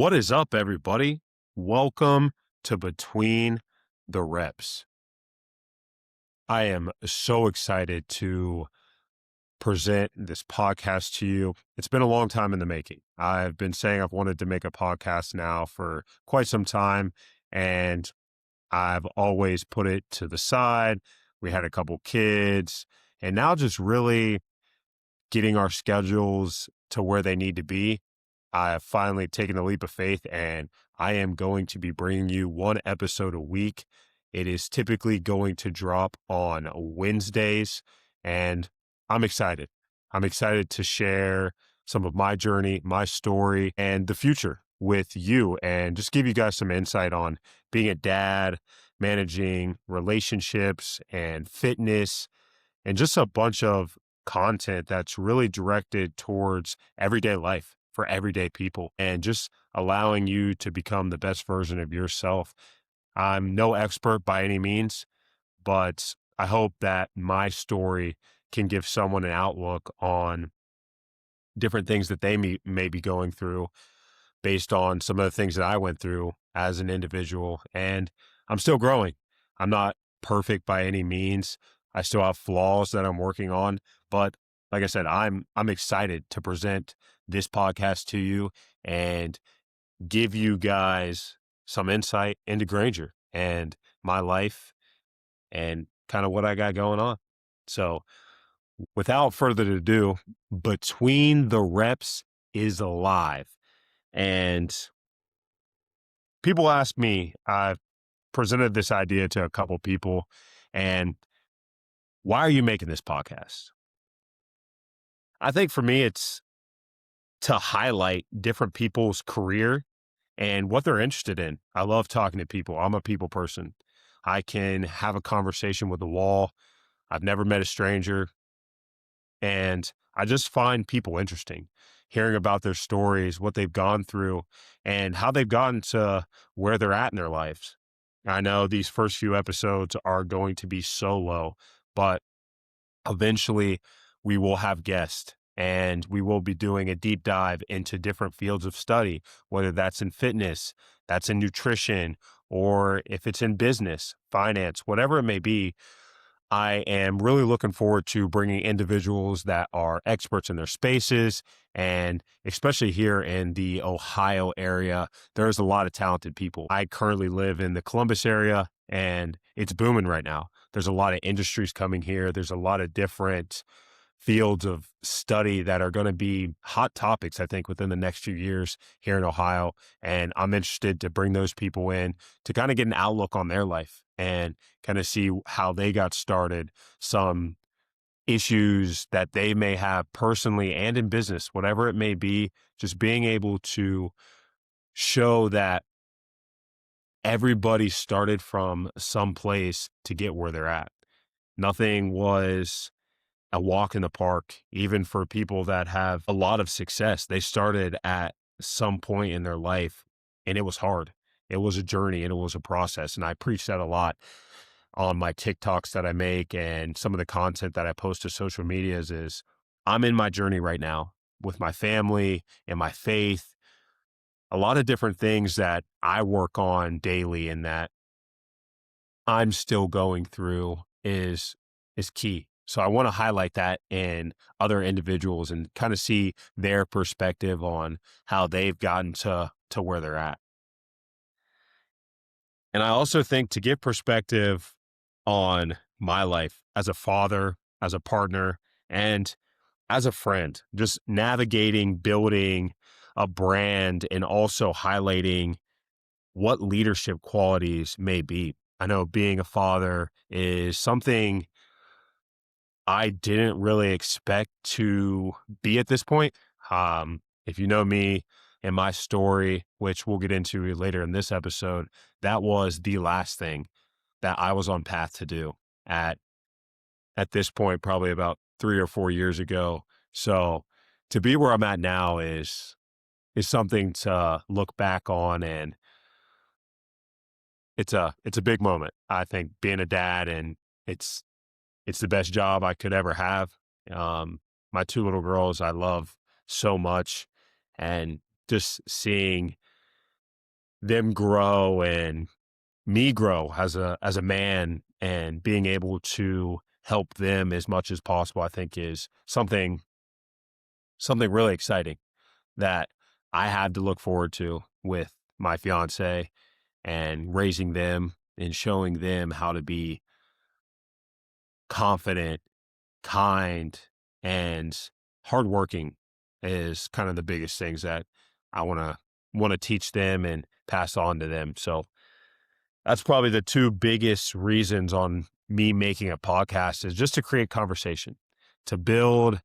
What is up, everybody? Welcome to Between the Reps. I am so excited to present this podcast to you. It's been a long time in the making. I've been saying I've wanted to make a podcast now for quite some time, and I've always put it to the side. We had a couple kids, and now just really getting our schedules to where they need to be. I have finally taken a leap of faith, and I am going to be bringing you one episode a week. It is typically going to drop on Wednesdays, and I'm excited. I'm excited to share some of my journey, my story, and the future with you, and just give you guys some insight on being a dad, managing relationships and fitness, and just a bunch of content that's really directed towards everyday life for everyday people and just allowing you to become the best version of yourself. I'm no expert by any means, but I hope that my story can give someone an outlook on different things that they may be going through based on some of the things that I went through as an individual. And I'm still growing. I'm not perfect by any means. I still have flaws that I'm working on, but like I said, I'm excited to present this podcast to you and give you guys some insight into Granger and my life and kind of what I got going on. So without further ado, Between the Reps is alive. And people ask me, I've presented this idea to a couple people, and why are you making this podcast? I think for me, it's to highlight different people's career and what they're interested in. I love talking to people. I'm a people person. I can have a conversation with a wall. I've never met a stranger. And I just find people interesting, hearing about their stories, what they've gone through, and how they've gotten to where they're at in their lives. I know these first few episodes are going to be solo, but eventually we will have guests and we will be doing a deep dive into different fields of study, whether that's in fitness, that's in nutrition, or if it's in business, finance, whatever it may be. I am really looking forward to bringing individuals that are experts in their spaces. And especially here in the Ohio area, there's a lot of talented people. I currently live in the Columbus area and it's booming right now. There's a lot of industries coming here. There's a lot of different fields of study that are going to be hot topics, I think, within the next few years here in Ohio. And I'm interested to bring those people in to kind of get an outlook on their life and kind of see how they got started, some issues that they may have personally and in business, whatever it may be, just being able to show that everybody started from some place to get where they're at. Nothing was a walk in the park, even for people that have a lot of success. They started at some point in their life and it was hard. It was a journey and it was a process. And I preach that a lot on my TikToks that I make and some of the content that I post to social medias is I'm in my journey right now with my family and my faith, a lot of different things that I work on daily and that I'm still going through is key. So I want to highlight that in other individuals and kind of see their perspective on how they've gotten to where they're at. And I also think to give perspective on my life as a father, as a partner, and as a friend, just navigating, building a brand and also highlighting what leadership qualities may be. I know being a father is something I didn't really expect to be at this point. If you know me and my story, which we'll get into later in this episode, that was the last thing that I was on path to do at this point, probably about 3 or 4 years ago. So to be where I'm at now is something to look back on, and it's a big moment. I think being a dad, and it's the best job I could ever have. My two little girls I love so much, and just seeing them grow and me grow as a man, and being able to help them as much as possible, I think is something really exciting that I have to look forward to with my fiance, and raising them and showing them how to be confident, kind, and hardworking is kind of the biggest things that I want to teach them and pass on to them. So that's probably the two biggest reasons on me making a podcast, is just to create conversation, to build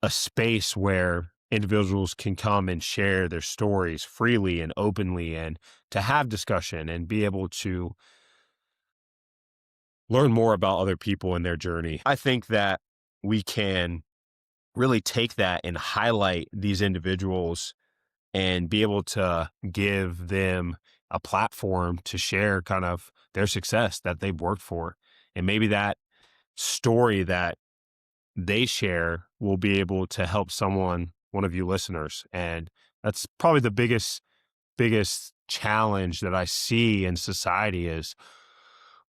a space where individuals can come and share their stories freely and openly, and to have discussion and be able to learn more about other people and their journey. I think that we can really take that and highlight these individuals and be able to give them a platform to share kind of their success that they've worked for. And maybe that story that they share will be able to help one of you listeners. And that's probably the biggest challenge that I see in society is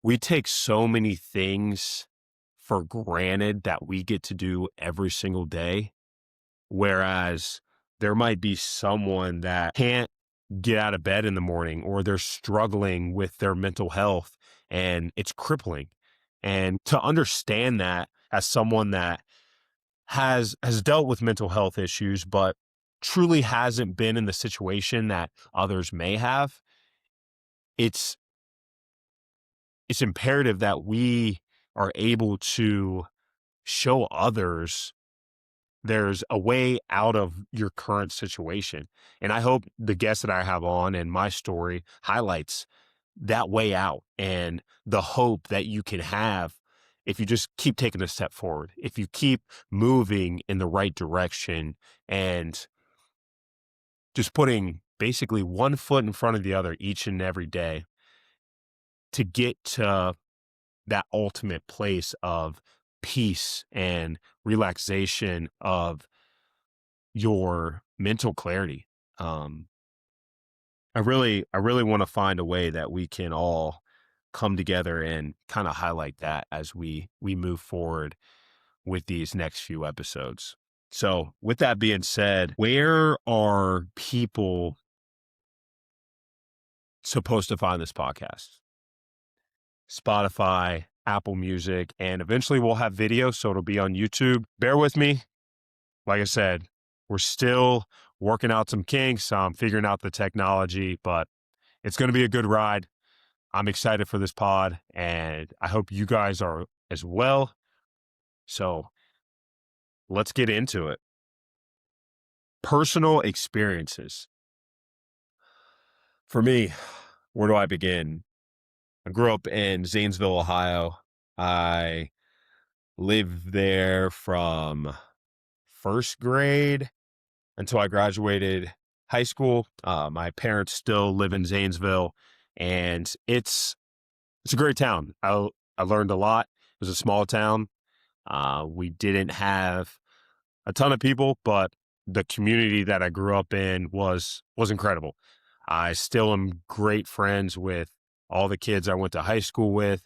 we take so many things for granted that we get to do every single day. Whereas there might be someone that can't get out of bed in the morning, or they're struggling with their mental health and it's crippling. And to understand that as someone that has dealt with mental health issues, but truly hasn't been in the situation that others may have, it's imperative that we are able to show others there's a way out of your current situation. And I hope the guest that I have on and my story highlights that way out, and the hope that you can have if you just keep taking a step forward, if you keep moving in the right direction, and just putting basically one foot in front of the other each and every day to get to that ultimate place of peace and relaxation of your mental clarity. Um, I really want to find a way that we can all come together and kind of highlight that as we move forward with these next few episodes. So, with that being said, where are people supposed to find this podcast? Spotify, Apple Music, and eventually we'll have video, so it'll be on YouTube. Bear with me. Like I said, we're still working out some kinks. I'm figuring out the technology, but it's going to be a good ride. I'm excited for this pod, and I hope you guys are as well. So let's get into it. Personal experiences. For me, where do I begin? I grew up in Zanesville, Ohio. I lived there from first grade until I graduated high school. My parents still live in Zanesville, and it's a great town. I learned a lot. It was a small town. We didn't have a ton of people, but the community that I grew up in was incredible. I still am great friends with all the kids I went to high school with.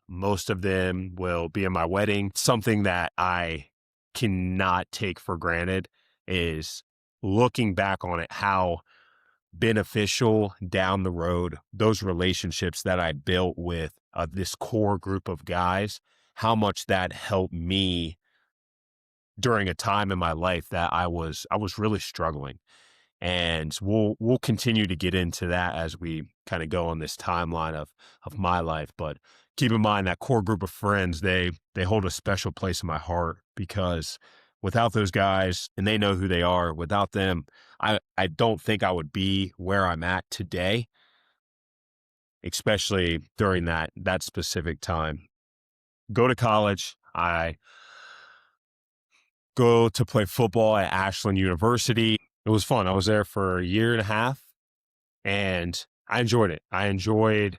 Most of them will be in my wedding. Something that I cannot take for granted is looking back on it, how beneficial down the road those relationships that I built with this core group of guys, how much that helped me during a time in my life that I was really struggling. And we'll continue to get into that as we kind of go on this timeline of my life. But keep in mind that core group of friends, they hold a special place in my heart, because without those guys, and they know who they are, without them, I don't think I would be where I'm at today, especially during that specific time. Go to college. I go to play football at Ashland University. It was fun. I was there for a year and a half, and I enjoyed it. I enjoyed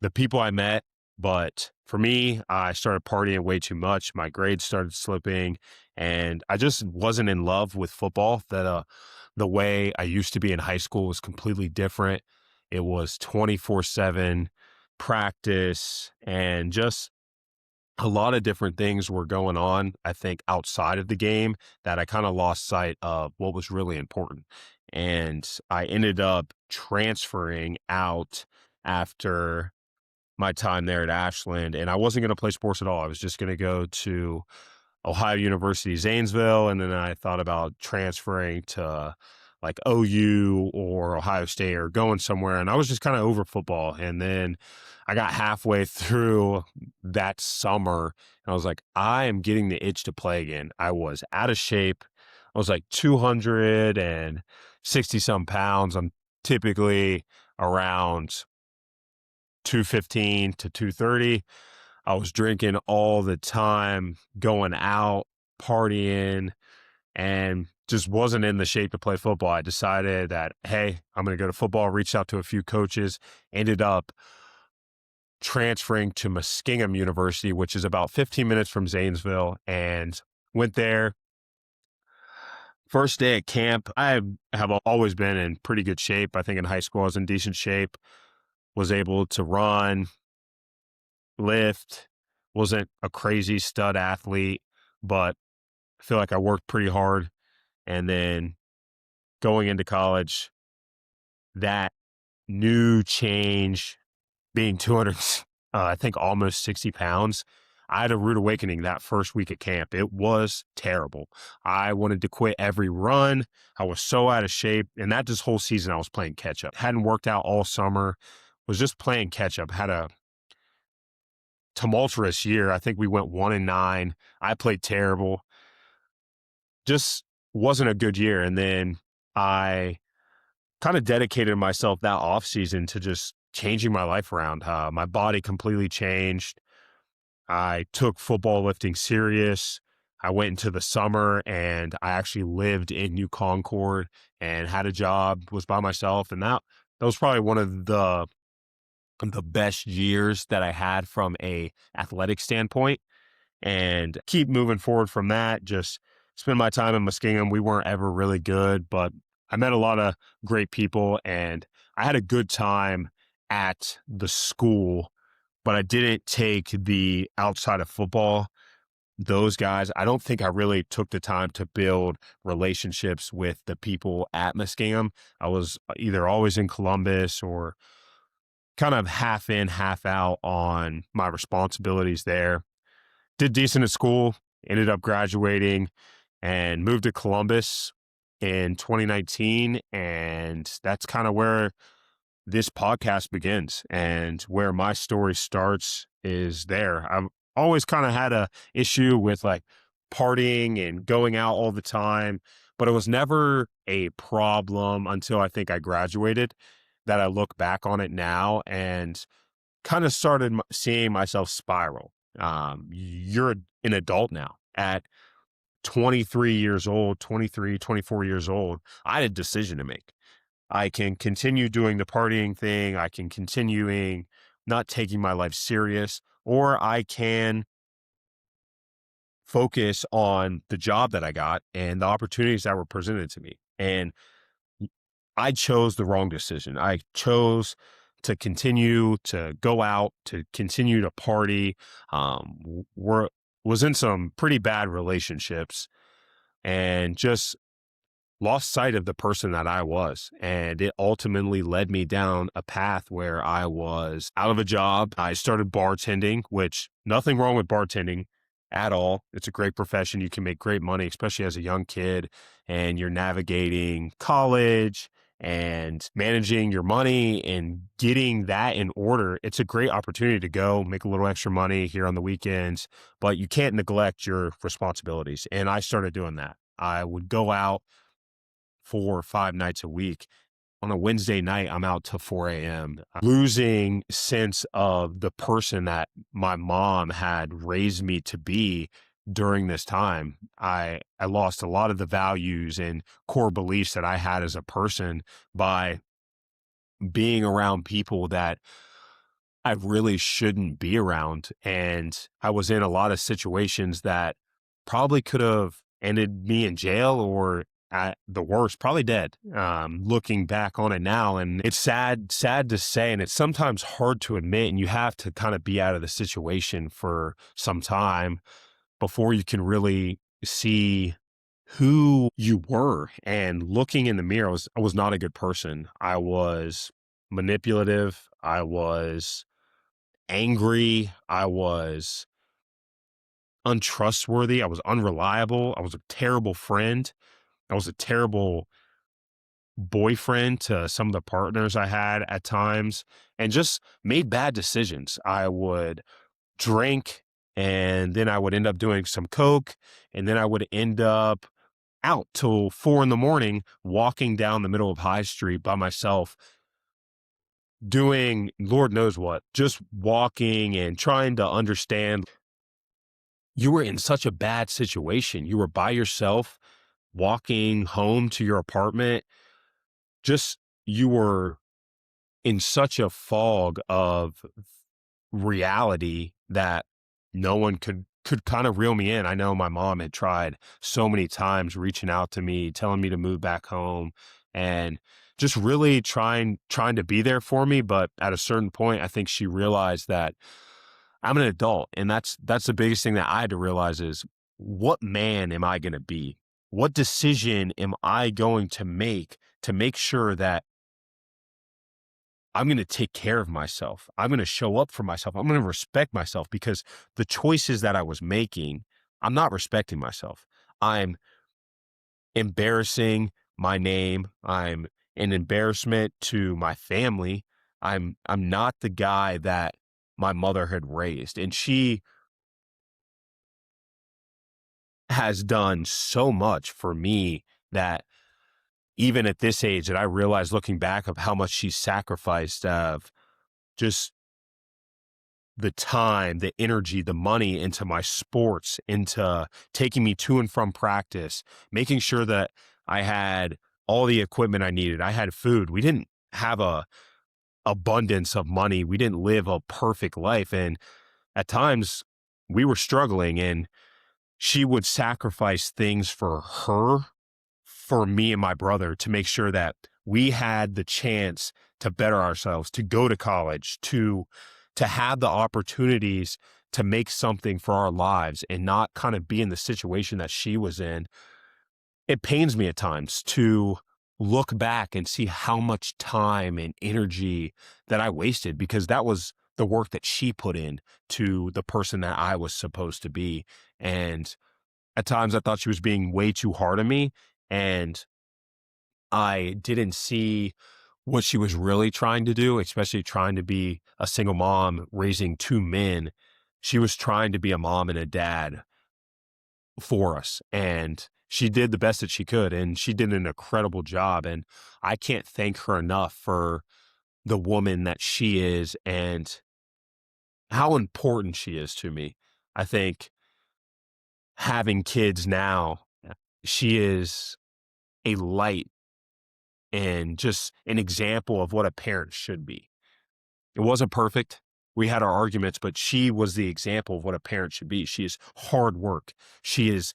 the people I met, but for me, I started partying way too much. My grades started slipping, and I just wasn't in love with football. The way I used to be in high school was completely different. It was 24/7 practice, and just a lot of different things were going on, I think, outside of the game, that I kind of lost sight of what was really important. And I ended up transferring out after my time there at Ashland, and I wasn't going to play sports at all. I was just going to go to Ohio University, Zanesville, and then I thought about transferring to like OU or Ohio State or going somewhere. And I was just kind of over football. And then I got halfway through that summer and I was like, I am getting the itch to play again. I was out of shape. I was like 260 some pounds. I'm typically around 215 to 230. I was drinking all the time, going out, partying, and just wasn't in the shape to play football. I decided that, hey, I'm going to go to football, reached out to a few coaches, ended up transferring to Muskingum University, which is about 15 minutes from Zanesville, and went there. First day at camp, I have always been in pretty good shape. I think in high school I was in decent shape, was able to run, lift, wasn't a crazy stud athlete, but I feel like I worked pretty hard. And then going into college, that new change, being 200, I think almost 60 pounds, I had a rude awakening that first week at camp. It was terrible. I wanted to quit every run. I was so out of shape. And that this whole season, I was playing catch up. Hadn't worked out all summer, was just playing catch up. Had a tumultuous year. I think we went 1-9. I played terrible. Just wasn't a good year. And then I kind of dedicated myself that off season to just changing my life around. My body completely changed. I took football lifting serious. I went into the summer and I actually lived in New Concord and had a job, was by myself. And that was probably one of the best years that I had from a athletic standpoint, and keep moving forward from that. Just spend my time in Muskingum. We weren't ever really good, but I met a lot of great people and I had a good time at the school, but I didn't take the outside of football. Those guys, I don't think I really took the time to build relationships with the people at Muskingum. I was either always in Columbus or kind of half in, half out on my responsibilities there. Did decent at school, ended up graduating and moved to Columbus in 2019. And that's kind of where this podcast begins and where my story starts is there. I've always kind of had a issue with like partying and going out all the time, but it was never a problem until I think I graduated, that I look back on it now and kind of started seeing myself spiral. You're an adult now at 23 years old, 23, 24 years old. I had a decision to make. I can continue doing the partying thing. I can continuing not taking my life serious, or I can focus on the job that I got and the opportunities that were presented to me. And I chose the wrong decision. I chose to continue to go out, to continue to party. Was in some pretty bad relationships and just lost sight of the person that I was. And it ultimately led me down a path where I was out of a job. I started bartending, which nothing wrong with bartending at all. It's a great profession. You can make great money, especially as a young kid, and you're navigating college and managing your money and getting that in order. It's a great opportunity to go make a little extra money here on the weekends, but you can't neglect your responsibilities. And I started doing that. I would go out 4 or 5 nights a week. On a Wednesday night, I'm out till 4 a.m. Losing sense of the person that my mom had raised me to be during this time. I lost a lot of the values and core beliefs that I had as a person by being around people that I really shouldn't be around. And I was in a lot of situations that probably could have ended me in jail or at the worst, probably dead. Looking back on it now, and it's sad to say, and it's sometimes hard to admit, and you have to kind of be out of the situation for some time before you can really see who you were. And looking in the mirror, I was not a good person. I was manipulative. I was angry. I was untrustworthy. I was unreliable. I was a terrible friend. I was a terrible boyfriend to some of the partners I had at times, and just made bad decisions. I would drink, and then I would end up doing some coke, and then I would end up out till 4 in the morning, walking down the middle of High Street by myself, doing Lord knows what, just walking and trying to understand. You were in such a bad situation. You were by yourself, walking home to your apartment. Just, you were in such a fog of reality that no one could kind of reel me in. I know my mom had tried so many times reaching out to me, telling me to move back home, and just really trying to be there for me. But at a certain point, I think she realized that I'm an adult, and that's the biggest thing that I had to realize is, what man am I going to be? What decision am I going to make sure that I'm going to take care of myself? I'm going to show up for myself. I'm going to respect myself, because the choices that I was making, I'm not respecting myself. I'm embarrassing my name. I'm an embarrassment to my family. I'm not the guy that my mother had raised. And she has done so much for me that even at this age, that I realize, looking back, of how much she's sacrificed, of just the time, the energy, the money into my sports, into taking me to and from practice, making sure that I had all the equipment I needed. I had food. We didn't have a abundance of money. We didn't live a perfect life. And at times we were struggling, and she would sacrifice things for me and my brother, to make sure that we had the chance to better ourselves, to go to college, to have the opportunities to make something for our lives, and not kind of be in the situation that she was in. It pains me at times to look back and see how much time and energy that I wasted, because that was the work that she put in to the person that I was supposed to be. And at times I thought she was being way too hard on me, and I didn't see what she was really trying to do, especially trying to be a single mom raising two men. She was trying to be a mom and a dad for us, and she did the best that she could, and she did an incredible job. And I can't thank her enough for the woman that she is, and how important she is to me. I think, having kids now, she is a light and just an example of what a parent should be. It wasn't perfect. We had our arguments, but she was the example of what a parent should be. She is hard work. She is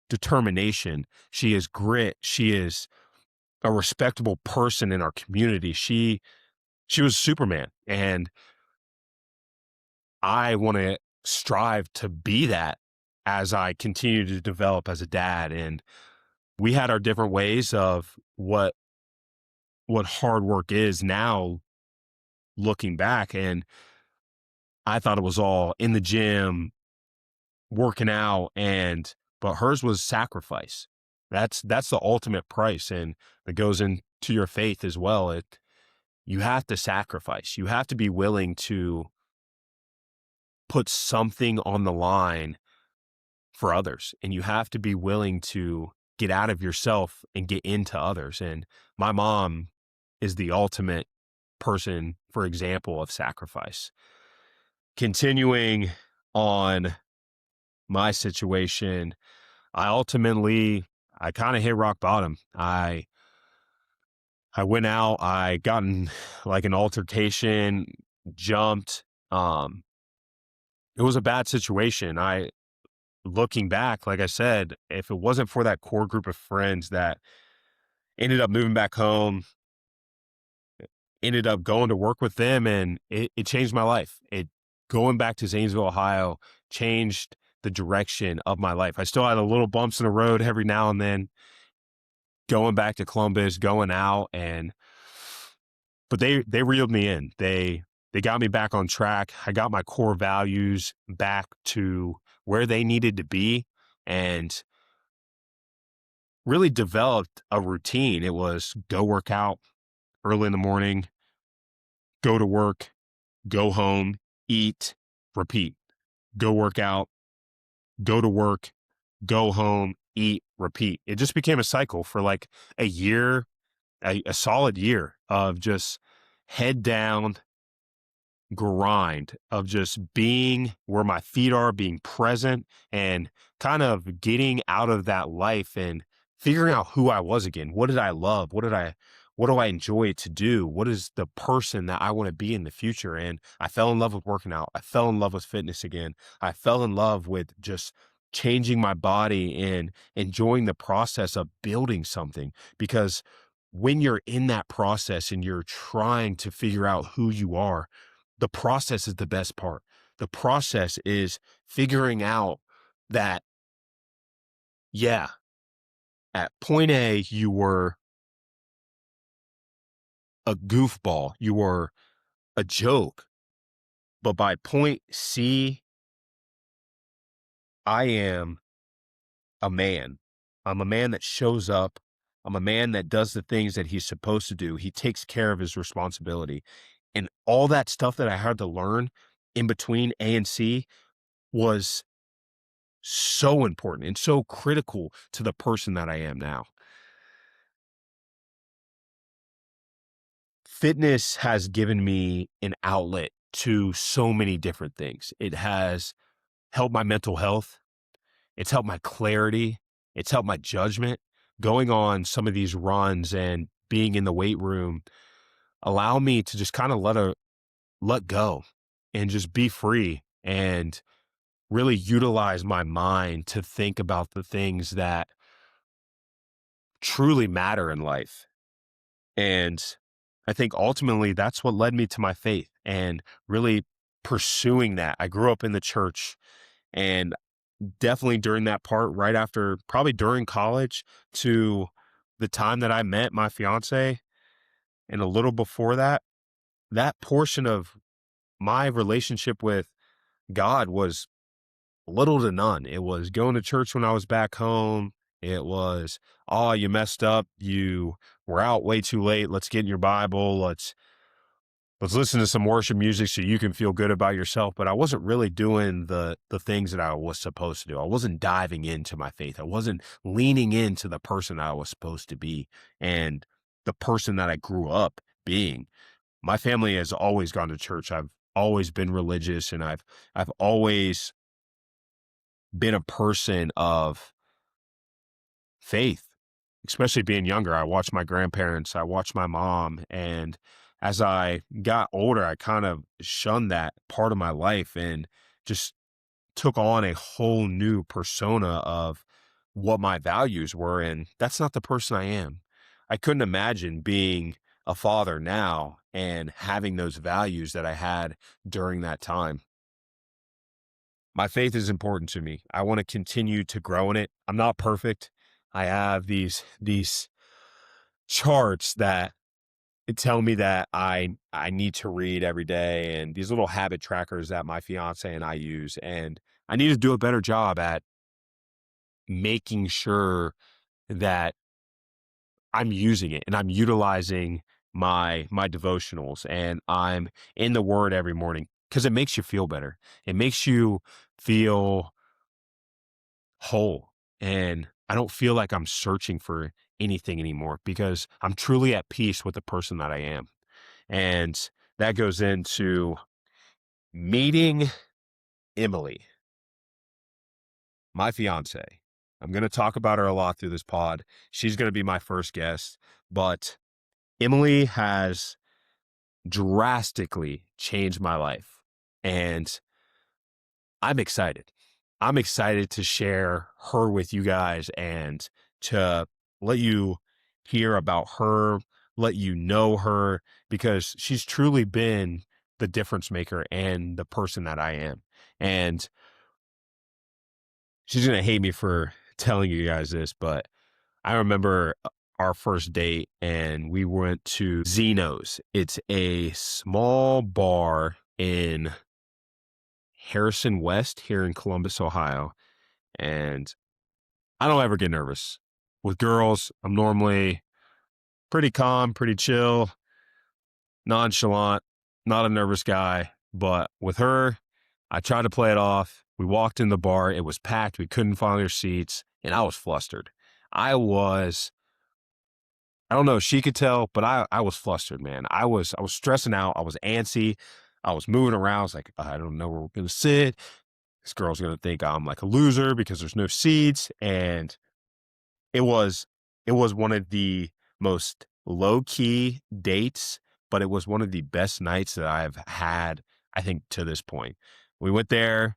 determination. She is grit. She is a respectable person in our community. She was Superman. And I want to strive to be that as I continue to develop as a dad. And we had our different ways of what hard work is now, looking back. And I thought it was all in the gym, working out, but hers was sacrifice. That's the ultimate price. And it goes into your faith as well. You have to sacrifice. You have to be willing to put something on the line for others. And you have to be willing to get out of yourself and get into others. And my mom is the ultimate person, for example, of sacrifice. Continuing on my situation, I kind of hit rock bottom. I went out, I got in like an altercation, jumped. It was a bad situation. looking back, like I said, if it wasn't for that core group of friends that ended up moving back home, ended up going to work with them, and it changed my life. It Going back to Zanesville, Ohio, changed the direction of my life. I still had a little bumps in the road every now and then, going back to Columbus, going out, but they reeled me in. They got me back on track. I got my core values back to where they needed to be, and really developed a routine. It was go work out early in the morning, go to work, go home, eat, repeat. Go work out, go to work, go home, eat, repeat. It just became a cycle for like a year, a solid year of just head down grind of just being where my feet are, being present, and kind of getting out of that life and figuring out who I was again. What did I love? What do I enjoy to do? What is the person that I want to be in the future? And I fell in love with working out. I fell in love with fitness again. I fell in love with just changing my body and enjoying the process of building something, because when you're in that process and you're trying to figure out who you are, the process is the best part. The process is figuring out that, yeah, at point A, you were a goofball, you were a joke, but by point C, I am a man. I'm a man that shows up. I'm a man that does the things that he's supposed to do. He takes care of his responsibility. And all that stuff that I had to learn in between A and C was so important and so critical to the person that I am now. Fitness has given me an outlet to so many different things. It has helped my mental health. It's helped my clarity. It's helped my judgment. Going on some of these runs and being in the weight room allow me to just kind of let go and just be free and really utilize my mind to think about the things that truly matter in life. And I think ultimately that's what led me to my faith and really pursuing that. I grew up in the church, and definitely during that part, right after, probably during college to the time that I met my fiance, and a little before that, that portion of my relationship with God was little to none. It was going to church when I was back home. It was, oh, you messed up. You were out way too late. Let's get in your Bible. Let's listen to some worship music so you can feel good about yourself. But I wasn't really doing the things that I was supposed to do. I wasn't diving into my faith. I wasn't leaning into the person I was supposed to be and the person that I grew up being. My family has always gone to church. I've always been religious, and I've always been a person of faith, especially being younger. I watched my grandparents, I watched my mom, and as I got older, I kind of shunned that part of my life and just took on a whole new persona of what my values were. And that's not the person I am. I couldn't imagine being a father now and having those values that I had during that time. My faith is important to me. I want to continue to grow in it. I'm not perfect. I have these charts that tell me that I need to read every day, and these little habit trackers that my fiance and I use, and I need to do a better job at making sure that I'm using it and I'm utilizing my devotionals, and I'm in the word every morning, because it makes you feel better. It makes you feel whole. And I don't feel like I'm searching for anything anymore, because I'm truly at peace with the person that I am. And that goes into meeting Emily, my fiance. I'm going to talk about her a lot through this pod. She's going to be my first guest, but Emily has drastically changed my life, and I'm excited. I'm excited to share her with you guys and to let you hear about her, let you know her, because she's truly been the difference maker and the person that I am. And she's going to hate me for telling you guys this, but I remember our first date and we went to Zeno's. It's a small bar in Harrison West here in Columbus, Ohio. And I don't ever get nervous. With girls, I'm normally pretty calm, pretty chill, nonchalant, not a nervous guy. But with her, I tried to play it off. We walked in the bar. It was packed. We couldn't find our seats. And I was flustered. I was, I don't know if she could tell, but I was flustered, man. I was stressing out. I was antsy. I was moving around. I was like, I don't know where we're going to sit. This girl's going to think I'm like a loser because there's no seats. And It was it was one of the most low-key dates, but it was one of the best nights that I've had, I think, to this point. We went there,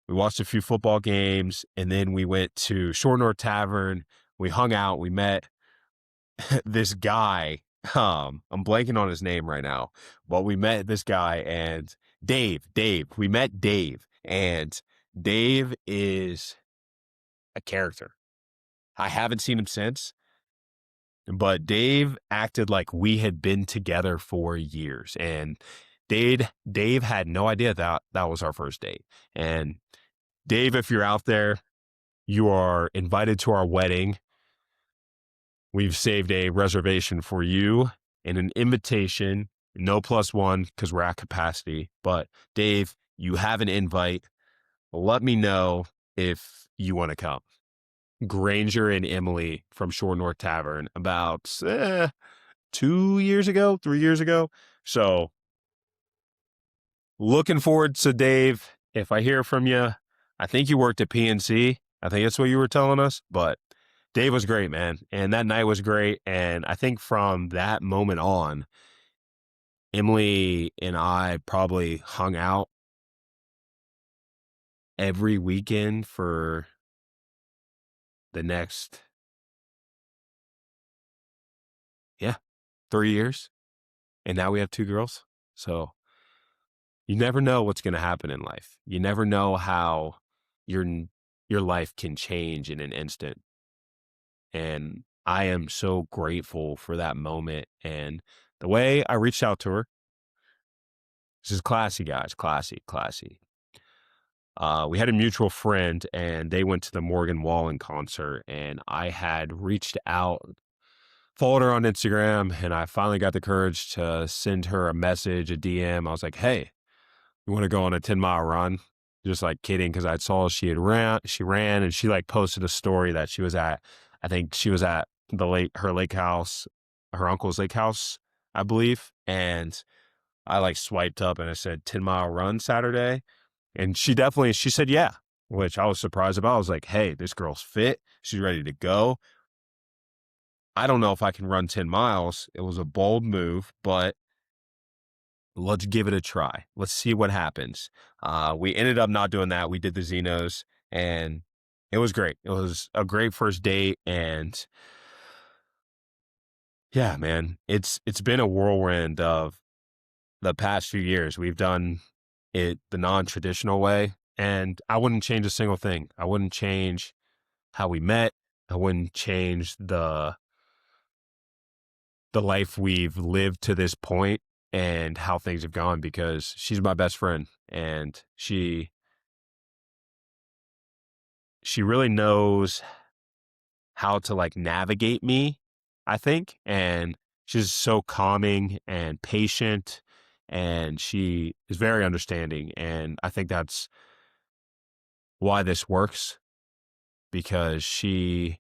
we watched a few football games, and then we went to Shore North Tavern. We hung out, we met this guy. I'm blanking on his name right now, but we met this guy and Dave. We met Dave, and Dave is a character. I haven't seen him since, but Dave acted like we had been together for years. And Dave had no idea that that was our first date. And Dave, if you're out there, you are invited to our wedding. We've saved a reservation for you and an invitation, no plus one because we're at capacity. But Dave, you have an invite. Let me know if you want to come. Granger and Emily from Shore North Tavern about 2 years ago, 3 years ago. So looking forward to Dave. If I hear from you, I think you worked at PNC. I think that's what you were telling us. But Dave was great, man. And that night was great. And I think from that moment on, Emily and I probably hung out every weekend for the next, yeah, 3 years. And now we have two girls. So you never know what's going to happen in life. You never know how your your life can change in an instant. And I am so grateful for that moment and the way I reached out to her. This is classy, guys, classy. We had a mutual friend, and they went to the Morgan Wallen concert, and I had reached out, followed her on Instagram, and I finally got the courage to send her a message, a DM. I was like, "Hey, you want to go on a 10-mile run?" Just like kidding, because I saw she ran and she like posted a story that she was at, I think she was at her lake house, her uncle's lake house, I believe. And I like swiped up and I said 10-mile run Saturday. And she said, yeah, which I was surprised about. I was like, hey, this girl's fit. She's ready to go. I don't know if I can run 10 miles. It was a bold move, but let's give it a try. Let's see what happens. We ended up not doing that. We did the Xenos and it was great. It was a great first date. And yeah, man, it's been a whirlwind of the past few years. We've done it the non-traditional way. And I wouldn't change a single thing. I wouldn't change how we met. I wouldn't change the life we've lived to this point and how things have gone because she's my best friend and she really knows how to like navigate me, I think, and she's so calming and patient and she is very understanding and I think that's why this works because she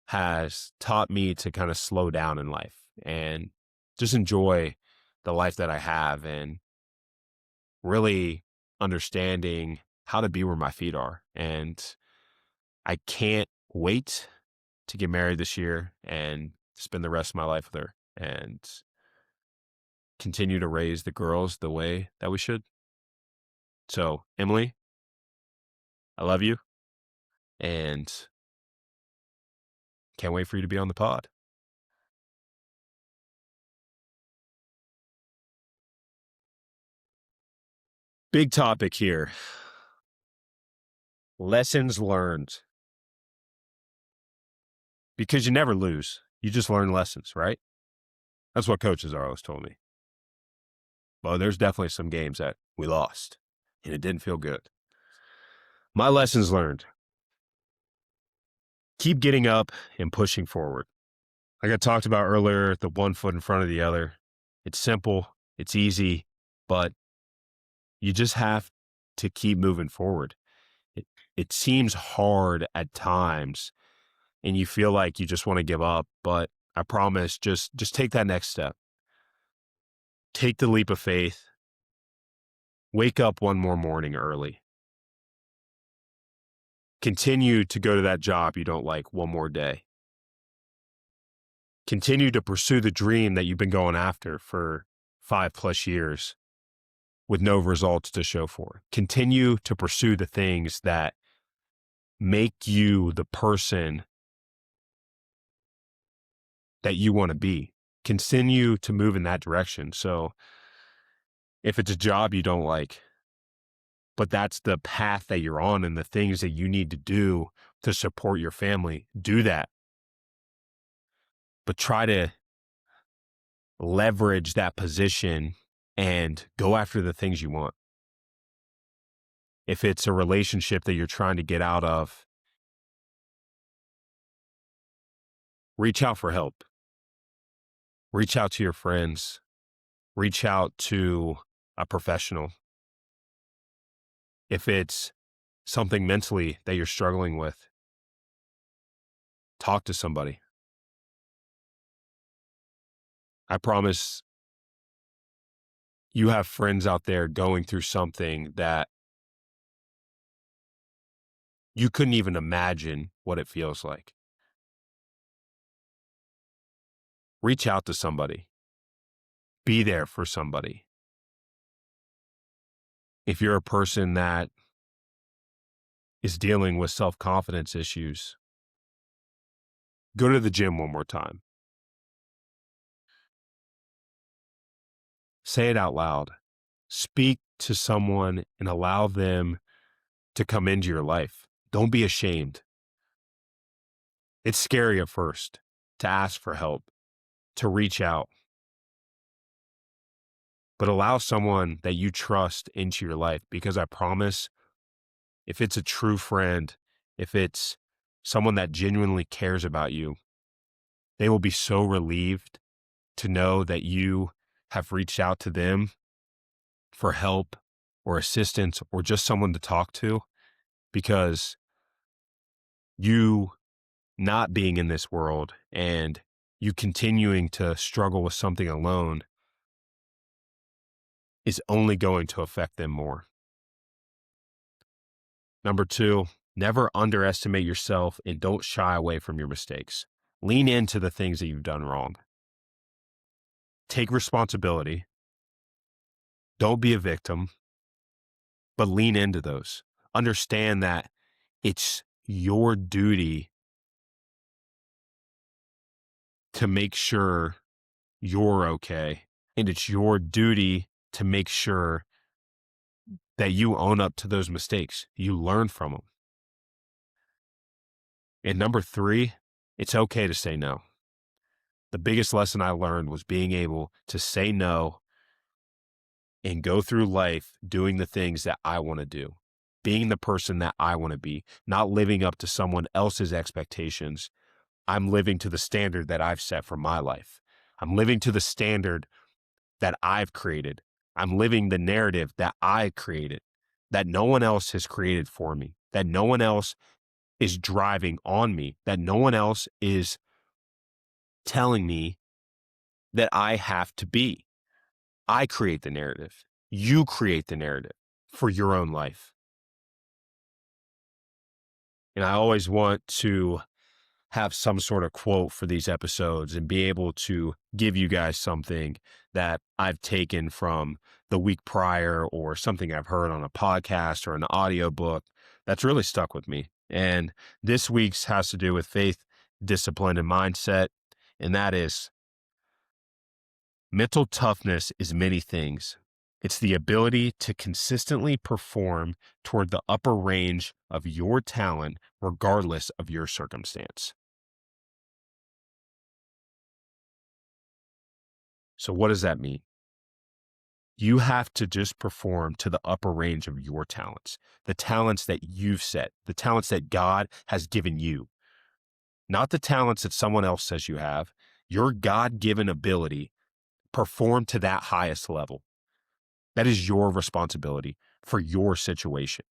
has taught me to kind of slow down in life and just enjoy the life that I have and really understanding how to be where my feet are. And I can't wait to get married this year and spend the rest of my life with her and continue to raise the girls the way that we should. So, Emily, I love you and can't wait for you to be on the pod. Big topic here. Lessons learned. Because you never lose. You just learn lessons, right? That's what coaches are always told me. But there's definitely some games that we lost, and it didn't feel good. My lessons learned. Keep getting up and pushing forward. Like I talked about earlier, the one foot in front of the other. It's simple, it's easy, but you just have to keep moving forward. It seems hard at times, and you feel like you just want to give up, but I promise, just take that next step. Take the leap of faith. Wake up one more morning early. Continue to go to that job you don't like one more day. Continue to pursue the dream that you've been going after for 5+ years with no results to show for. Continue to pursue the things that make you the person that you want to be. Continue to move in that direction. So if it's a job you don't like, but that's the path that you're on and the things that you need to do to support your family, do that. But try to leverage that position and go after the things you want. If it's a relationship that you're trying to get out of, reach out for help. Reach out to your friends. Reach out to a professional. If it's something mentally that you're struggling with, talk to somebody. I promise you have friends out there going through something that you couldn't even imagine what it feels like. Reach out to somebody. Be there for somebody. If you're a person that is dealing with self-confidence issues, go to the gym one more time. Say it out loud. Speak to someone and allow them to come into your life. Don't be ashamed. It's scary at first to ask for help, to reach out, but allow someone that you trust into your life, because I promise, if it's a true friend, if it's someone that genuinely cares about you, they will be so relieved to know that you have reached out to them for help or assistance or just someone to talk to, because you not being in this world and you continuing to struggle with something alone is only going to affect them more. Number 2, never underestimate yourself and don't shy away from your mistakes. Lean into the things that you've done wrong. Take responsibility. Don't be a victim, but lean into those. Understand that it's your duty to make sure you're okay. And it's your duty to make sure that you own up to those mistakes. You learn from them. And number 3, it's okay to say no. The biggest lesson I learned was being able to say no and go through life doing the things that I want to do, being the person that I want to be, not living up to someone else's expectations. I'm living to the standard that I've set for my life. I'm living to the standard that I've created. I'm living the narrative that I created, that no one else has created for me, that no one else is driving on me, that no one else is telling me that I have to be. I create the narrative. You create the narrative for your own life. And I always want to have some sort of quote for these episodes and be able to give you guys something that I've taken from the week prior or something I've heard on a podcast or an audiobook that's really stuck with me. And this week's has to do with faith, discipline, and mindset. And that is mental toughness is many things. It's the ability to consistently perform toward the upper range of your talent, regardless of your circumstance. So, what does that mean? You have to just perform to the upper range of your talents, the talents that you've set, the talents that God has given you, not the talents that someone else says you have. Your God given ability, perform to that highest level. That is your responsibility for your situation.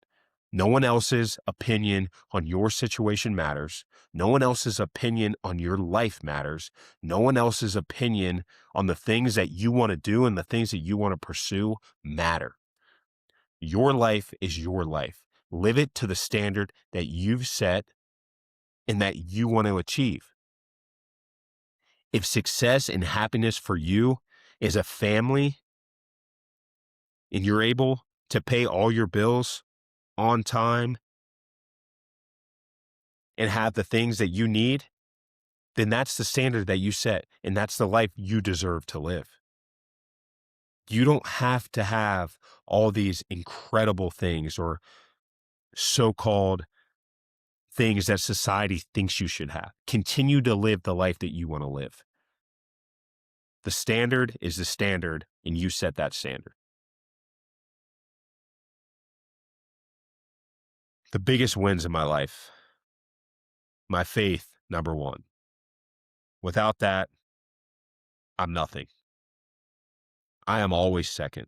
No one else's opinion on your situation matters. No one else's opinion on your life matters. No one else's opinion on the things that you want to do and the things that you want to pursue matter. Your life is your life. Live it to the standard that you've set and that you want to achieve. If success and happiness for you is a family and you're able to pay all your bills on time and have the things that you need, then that's the standard that you set, and that's the life you deserve to live. You don't have to have all these incredible things or so-called things that society thinks you should have. Continue to live the life that you want to live. The standard is the standard, and you set that standard. The biggest wins in my life, my faith, number one. Without that, I'm nothing. I am always second.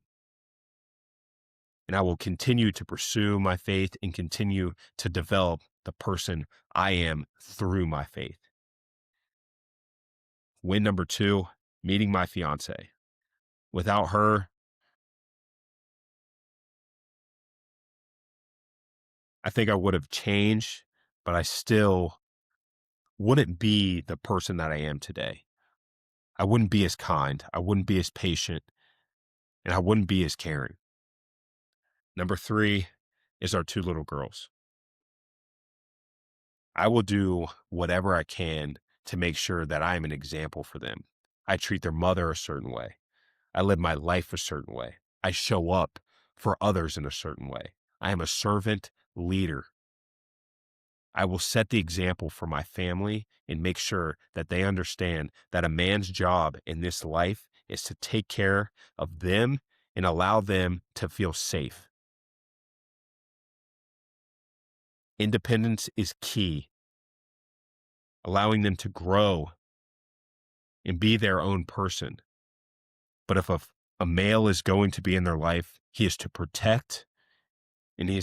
And I will continue to pursue my faith and continue to develop the person I am through my faith. Win number two, meeting my fiance. Without her, I think I would have changed, but I still wouldn't be the person that I am today. I wouldn't be as kind. I wouldn't be as patient. And I wouldn't be as caring. Number three is our two little girls. I will do whatever I can to make sure that I am an example for them. I treat their mother a certain way. I live my life a certain way. I show up for others in a certain way. I am a servant leader. I will set the example for my family and make sure that they understand that a man's job in this life is to take care of them and allow them to feel safe. Independence is key, allowing them to grow and be their own person. But if a male is going to be in their life, he is to protect and he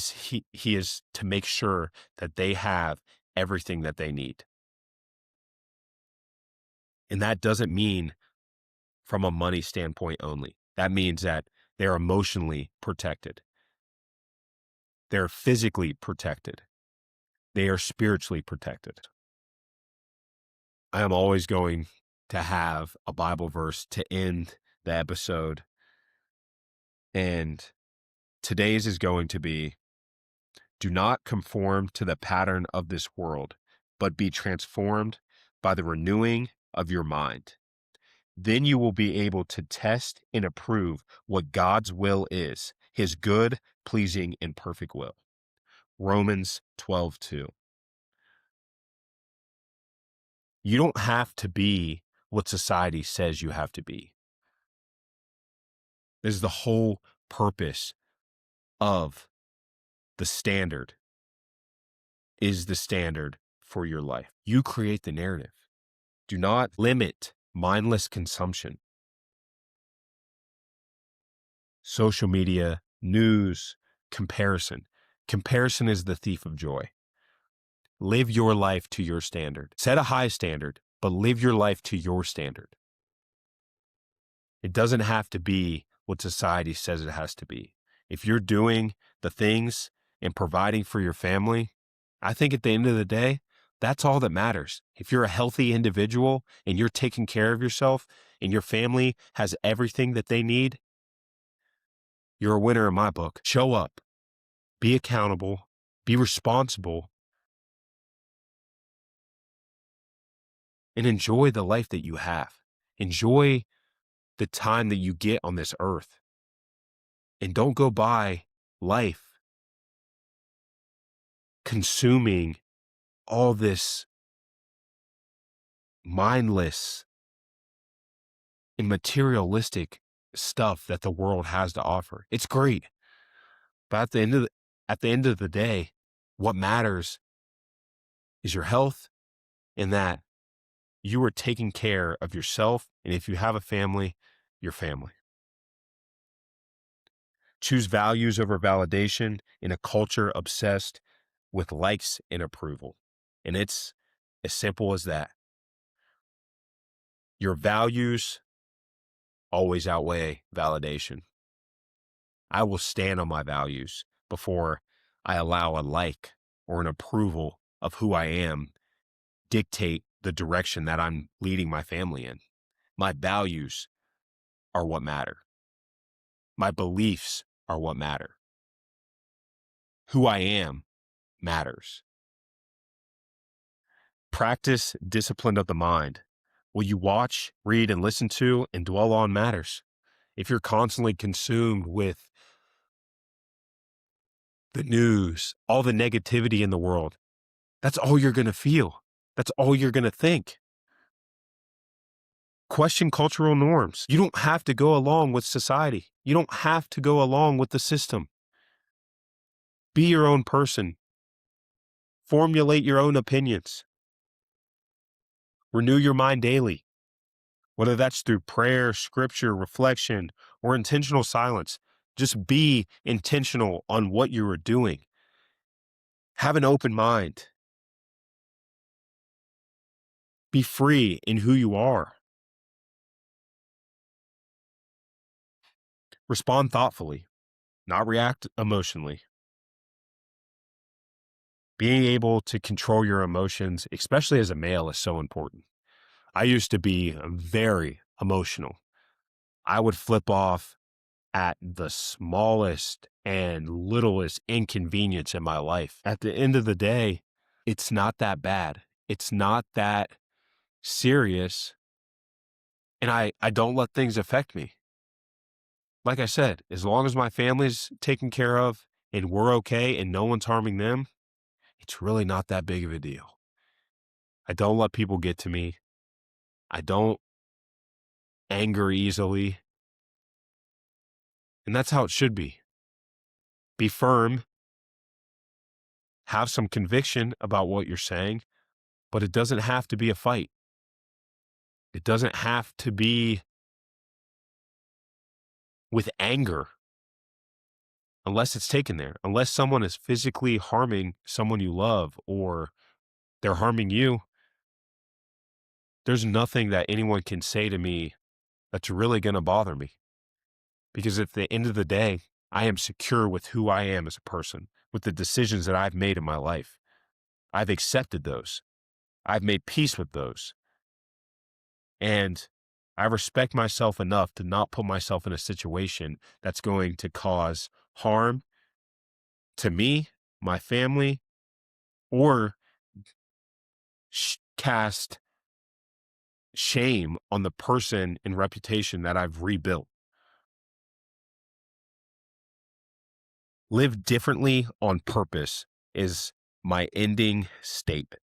is to make sure that they have everything that they need. And that doesn't mean from a money standpoint only. That means that they're emotionally protected. They're physically protected. They are spiritually protected. I am always going to have a Bible verse to end the episode. And today's is going to be, do not conform to the pattern of this world, but be transformed by the renewing of your mind. Then you will be able to test and approve what God's will is, his good, pleasing, and perfect will. Romans 12:2. You don't have to be what society says you have to be. This is the whole purpose of the standard, is the standard for your life. You create the narrative. Do not limit mindless consumption. Social media, news, comparison. Comparison is the thief of joy. Live your life to your standard. Set a high standard, but live your life to your standard. It doesn't have to be what society says it has to be. If you're doing the things and providing for your family, I think at the end of the day, that's all that matters. If you're a healthy individual and you're taking care of yourself and your family has everything that they need, you're a winner in my book. Show up, be accountable, Be responsible and enjoy the life that you have. Enjoy the time that you get on this earth. And don't go by life consuming all this mindless and materialistic stuff that the world has to offer. It's great. But at the end of the day, what matters is your health and that you are taking care of yourself. And if you have a family, your family. Choose values over validation in a culture obsessed with likes and approval. And it's as simple as that. Your values always outweigh validation. I will stand on my values before I allow a like or an approval of who I am dictate the direction that I'm leading my family in. My values are what matter. My beliefs are what matter. Who I am matters. Practice discipline of the mind. What you watch, read, and listen to and dwell on matters. If you're constantly consumed with the news, all the negativity in the world, that's all you're going to feel. That's all you're going to think. Question cultural norms. You don't have to go along with society. You don't have to go along with the system. Be your own person. Formulate your own opinions. Renew your mind daily, whether that's through prayer, scripture, reflection, or intentional silence. Just be intentional on what you are doing. Have an open mind. Be free in who you are. Respond thoughtfully, not react emotionally. Being able to control your emotions, especially as a male, is so important. I used to be very emotional. I would flip off at the smallest and littlest inconvenience in my life. At the end of the day, it's not that bad. It's not that serious. And I don't let things affect me. Like I said, as long as my family's taken care of and we're okay and no one's harming them, it's really not that big of a deal. I don't let people get to me. I don't anger easily. And that's how it should be. Be firm. Have some conviction about what you're saying, but it doesn't have to be a fight. It doesn't have to be with anger unless it's taken there. Unless someone is physically harming someone you love or they're harming you, there's nothing that anyone can say to me that's really going to bother me. Because at the end of the day, I am secure with who I am as a person, with the decisions that I've made in my life. I've accepted those. I've made peace with those. And I respect myself enough to not put myself in a situation that's going to cause harm to me, my family, or cast shame on the person and reputation that I've rebuilt. Live differently on purpose is my ending statement.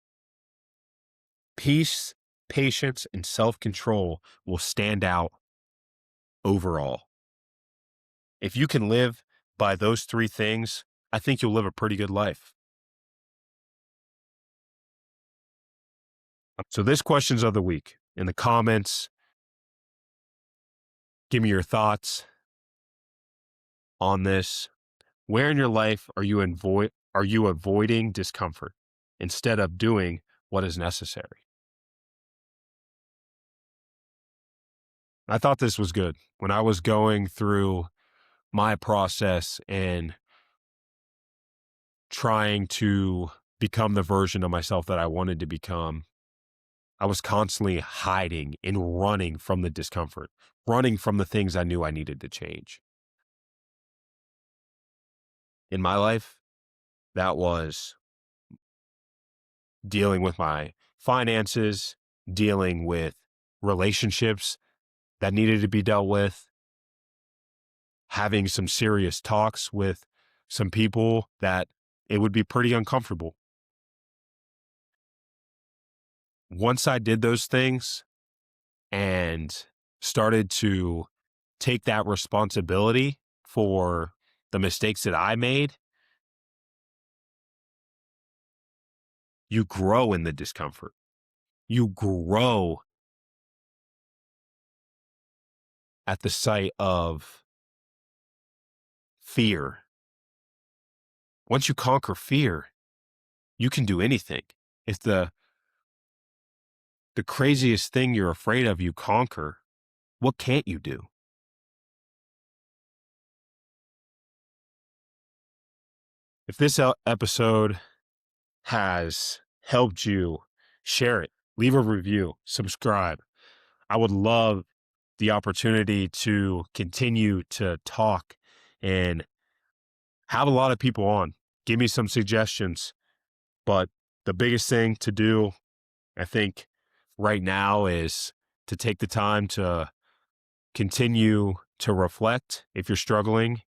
Peace, patience, and self-control will stand out overall. If you can live by those three things, I think you'll live a pretty good life. So this questions of the week in the comments, give me your thoughts on this. Where in your life are you avoiding discomfort instead of doing what is necessary? I thought this was good. When I was going through my process and trying to become the version of myself that I wanted to become, I was constantly hiding and running from the discomfort, running from the things I knew I needed to change. In my life, That was dealing with my finances, dealing with relationships that needed to be dealt with, having some serious talks with some people that it would be pretty uncomfortable. Once I did those things and started to take that responsibility for the mistakes that I made, you grow in the discomfort. You grow at the sight of fear. Once you conquer fear, you can do anything. If the craziest thing you're afraid of you conquer, what can't you do? If this episode has helped you, share it, leave a review, subscribe. I would love the opportunity to continue to talk and have a lot of people on. Give me some suggestions. But the biggest thing to do, I think, right now is to take the time to continue to reflect if you're struggling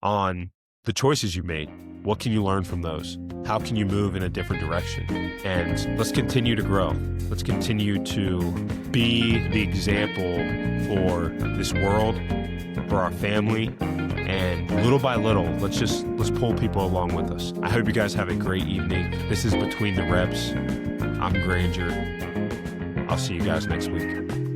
on the choices you made. What can you learn from those? How can you move in a different direction? And let's continue to grow. Let's continue to be the example for this world, for our family, and little by little, let's pull people along with us. I hope you guys have a great evening. This is Between the Reps. I'm Granger. I'll see you guys next week.